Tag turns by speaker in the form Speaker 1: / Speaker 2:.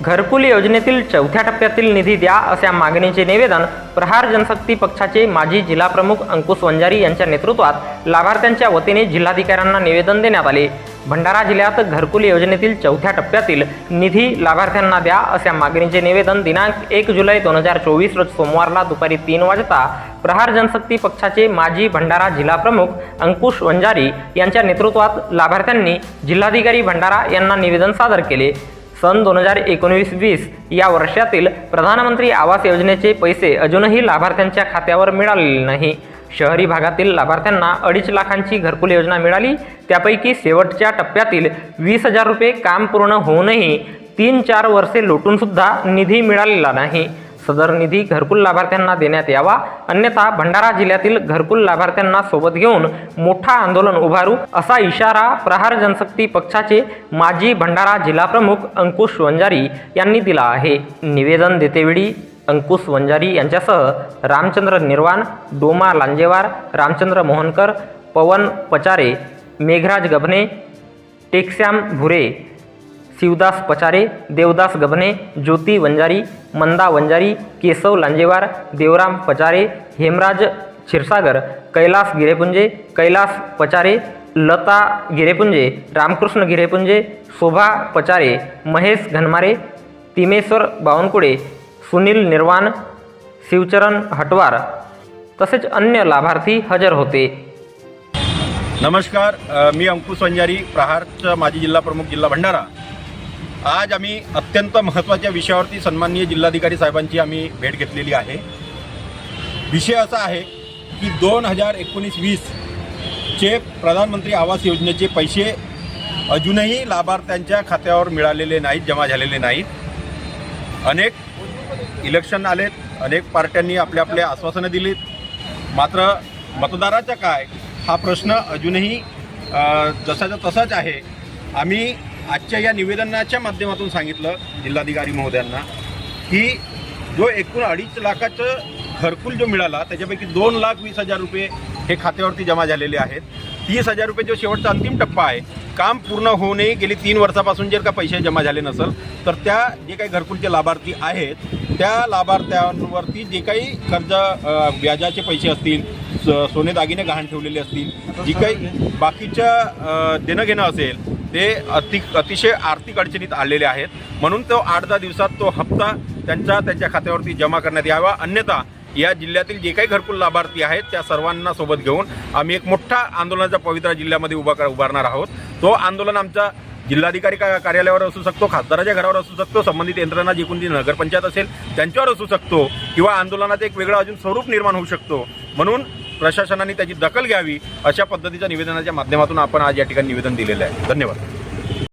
Speaker 1: घरकुल योजनेतील चौथ्या टप्प्यातील निधी द्या अशा मागणीचे निवेदन प्रहार जनशक्ती पक्षाचे माजी जिल्हाप्रमुख अंकुश वंजारी यांच्या नेतृत्वात लाभार्थ्यांच्या वतीने जिल्हाधिकाऱ्यांना निवेदन देण्यात आले। भंडारा जिल्ह्यात घरकुल योजनेतील चौथ्या टप्प्यातील निधी लाभार्थ्यांना द्या अशा मागणीचे निवेदन दिनांक 1 जुलै 2024 रोज सोमवारला दुपारी 3 वाजता प्रहार जनशक्ती पक्षाचे माजी भंडारा जिल्हाप्रमुख अंकुश वंजारी यांच्या नेतृत्वात लाभार्थ्यांनी जिल्हाधिकारी भंडारा यांना निवेदन सादर केले। सन 2019-20 या वर्षातील प्रधानमंत्री आवास योजनेचे पैसे अजूनही लाभार्थ्यांच्या खात्यावर मिळालेले नाही। शहरी भागातील लाभार्थ्यांना 2.5 लाखांची घरकुल योजना मिळाली, त्यापैकी शेवटच्या टप्प्यातील 20,000 रुपये काम पूर्ण होऊनही 3-4 वर्षे लोटून सुद्धा निधी मिळालेला नाही। सदर निधी घरकुल लाभार्थ्यांना देण्यात यावा, अन्यथा भंडारा जिल्ह्यातील घरकुल लाभार्थ्यांना सोबत घेऊन मोठा आंदोलन उभारू असा इशारा प्रहार जनशक्ती पक्षाचे माजी भंडारा जिल्हाप्रमुख अंकुश वंजारी यांनी दिला आहे। निवेदन देतेवेळी अंकुश वंजारी यांच्यासह रामचंद्र निर्वाण, डोमा लांजेवार, रामचंद्र मोहनकर, पवन पचारे, मेघराज गभने, टेकश्याम भुरे, शिवदास पचारे, देवदास गभने, ज्योती वंजारी, मंदा वंजारी, केशव लांजेवार, देवराम पचारे, हेमराज क्षीरसागर, कैलास गिरेपुंजे, कैलास पचारे, लता गिरेपुंजे, रामकृष्ण गिरेपुंजे, शोभा पचारे, महेश घनमारे, तिमेश्वर बावनकुळे, सुनील निर्वाण, शिवचरण हटवार तसेच अन्य लाभार्थी हजर होते।
Speaker 2: नमस्कार, मी अंकुश वंजारी, प्रहारचा माजी जिल्हाप्रमुख, जिल्हा भंडारा। आज आम्ही अत्यंत महत्त्वाच्या विषयावरती सन्माननीय जिल्हाधिकारी साहेबांची आम्ही भेट घेतलेली आहे। विषय असा आहे की 2019-20 चे प्रधानमंत्री आवास योजनेचे पैसे अजूनही लाभार्थ्यांच्या खात्यावर मिळालेले नाहीत, जमा झालेले नाहीत। अनेक इलेक्शन आलेत, अनेक पार्ट्यांनी आपले आपले आश्वासनं दिलीत, मात्र मतदाराचा काय हा प्रश्न अजूनही जसाचा तसाच आहे। आम्ही आजच्या या निवेदनाच्या माध्यमातून सांगितलं जिल्हाधिकारी महोदयांना की जो एकूण 2.5 लाखाचं घरकुल जो मिळाला त्याच्यापैकी 2,20,000 रुपये हे खात्यावरती जमा झालेले आहेत। 30,000 रुपये जो शेवटचा अंतिम टप्पा आहे, काम पूर्ण होऊनही गेली 3 वर्षापासून जर का पैसे जमा झाले नसेल तर त्या जे काही घरकुलचे लाभार्थी आहेत त्या लाभार्थ्यांवरती जे काही कर्ज व्याजाचे पैसे असतील, सोने दागिने गहाण ठेवलेले असतील, जी काही बाकीच्या देणं घेणं असेल ते अतिशय आर्थिक अडचणीत आलेले आहेत। म्हणून तो 8-10 दिवसात तो हप्ता त्यांच्या खात्यावरती जमा करण्यात यावा, अन्यथा या जिल्ह्यातील जे काही घरकुल लाभार्थी आहेत त्या सर्वांना सोबत घेऊन आम्ही एक मोठा आंदोलनाचा पवित्रा जिल्ह्यामध्ये उभारणार आहोत। तो आंदोलन आमचा जिल्हाधिकारी कार्यालयावर असू शकतो, खासदाराच्या घरावर असू शकतो, संबंधित यंत्रणा जी कोणती नगरपंचायत असेल त्यांच्यावर असू शकतो, किंवा आंदोलनाचं एक वेगळं अजून स्वरूप निर्माण होऊ शकतो। म्हणून प्रशासनाने त्याची दखल घ्यावी अशा पद्धतीच्या निवेदनाच्या माध्यमातून आपण आज या ठिकाणी निवेदन दिलेलं आहे। धन्यवाद।